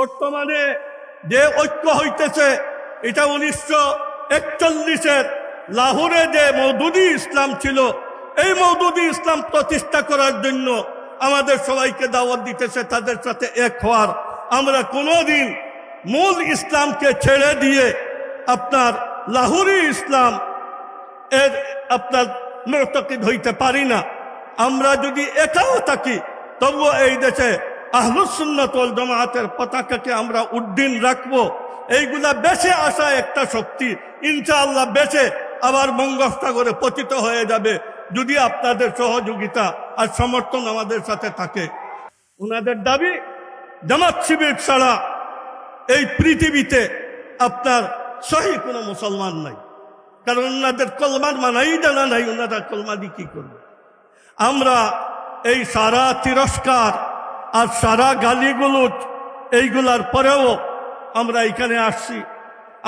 বর্তমানে যে ঐক্য হইতেছে এটা 1941-এর লাহোরে যে মওদুদি ইসলাম ছিল, এই মওদুদি ইসলাম প্রতিষ্ঠা করার জন্য আমাদের সবাইকে দাওয়াত দিতেছে তাদের সাথে এক হওয়ার। আমরা কোনোদিন মূল ইসলামকে ছেড়ে দিয়ে আপনার লাহোরি ইসলাম এর আপনার মুতাকিদ হইতে পারি না। আমরা যদি একাও থাকি তবুও এই দেশে আহলুস সুন্নাত ওয়াল জামাআতের পতাকাকে আমরা উড্ডীন রাখবো। এইগুলা বেঁচে আসা একটা শক্তি ইনশাআল্লাহ বেঁচে আবার বঙ্গোপসাগরে পতিত হয়ে যাবে যদি আপনাদের সহযোগিতা আর সমর্থন আমাদের সাথে থাকে। ওনাদের দাবি জামাত শিবির ছাড়া এই পৃথিবীতে আপনার সহি কোনো মুসলমান নাই, কারণ ওনাদের কলমার মানাই জানা নাই, ওনারা কলমা দিয়ে কি করবে। আমরা এই সারা তিরস্কার আর সারা গালিগুলোজ এইগুলার পরেও আমরা এখানে আসছি।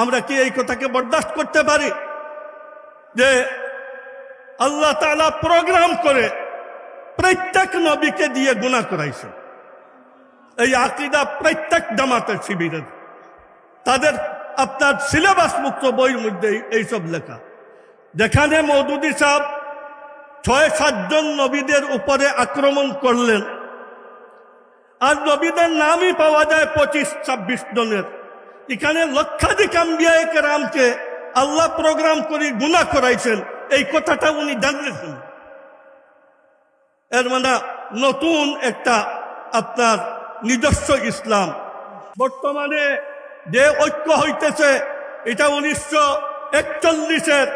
আমরা কি এই কথাকে বরদাস্ত করতে পারি যে আল্লাহ তাআলা প্রোগ্রাম করে প্রত্যেক নবীকে দিয়ে গুনাহ করাইছে? এই আকীদা প্রত্যেক জামাতের শিবিরের, তাদের আপনার সিলেবাস মুক্ত বইয়ের মধ্যে এইসব লেখা, যেখানে মওদুদি সাহেব 6-7 জন নবীদের উপরে আক্রমণ করলেন আর নবীদের নামই পাওয়া যায় 25-26 জনের। এখানে লক্ষাধিক আম্বিয়ায়ে কেরামকে আল্লাহ প্রোগ্রাম করে গুনাহ করাইছেন, এই কথাটা উনি জানলেন। এর মানে নতুন একটা আপনার নিজস্ব ইসলাম। বর্তমানে যে ঐক্য হইতেছে এটা 1941-এর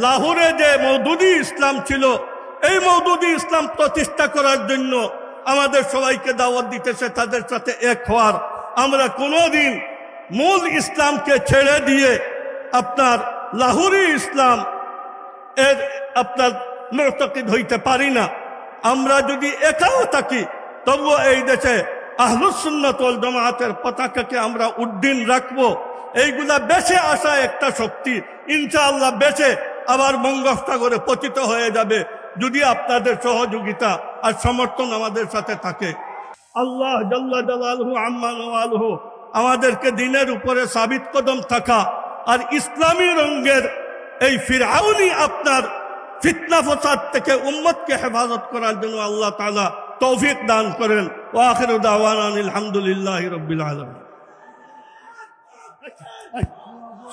লাহোরে যে মওদুদি ইসলাম ছিল, এই মওদুদি ইসলাম প্রতিষ্ঠা করার জন্য আমাদের সবাইকে দাওয়াত দিতেছে তাদের সাথে এক হওয়ার। আমরা কোনোদিন মূল ইসলামকে ছেড়ে দিয়ে আপনার লাহোরি ইসলাম এর আপনার মুতাকিদ হইতে পারি না। আমরা যদি একাও থাকি তবুও এই দেশে আহলুস সুন্নাত ওয়াল জামাআতের পতাকাকে আমরা উড্ডীন রাখবো। এইগুলা বেঁচে আসা একটা শক্তি ইনশাআল্লাহ বেঁচে আবার বঙ্গোপসাগরে পতিত হয়ে যাবে যদি আপনাদের সহযোগিতা আর সমর্থন আমাদের সাথে থাকে। আল্লাহ জাল্লা জালালুহু আম্মা নওয়ালুহু আমাদেরকে দিনের উপরে সাবিত কদম থাকা আর ইসলামী রঙের এই ফিরআউনি আপনার ফিতনা ফসাদ থেকে উম্মতকে হেফাজত করার জন্য আল্লাহ তাআলা তৌফিক দান করেন। ওয়া আখিরু দাওয়ানা আলহামদুলিল্লাহি রাব্বিল আলামিন।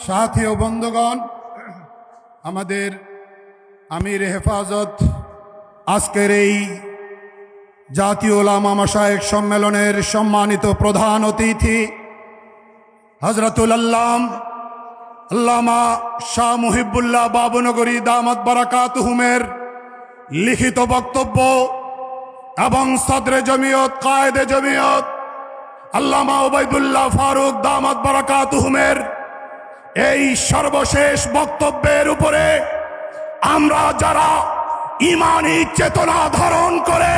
সাথী ও বন্ধুগণ, আমাদের আমির হেফাজত আজকের এই জাতীয় উলামা মাশায়েখ সম্মেলনের সম্মানিত প্রধান অতিথি হযরতুল আল্লামা শাহ মুহিবুল্লাহ বাবুনগরী দামাত বারাকাতুহুমের লিখিত বক্তব্য এবং সদরে জমিয়ত কায়েদে জমিয়ত আল্লামা ওবায়দুল্লাহ ফারুক দামাত বারাকাতুহুমের এই সর্বশেষ বক্তব্যের উপরে আমরা যারা ঈমানী চেতনা ধারণ করে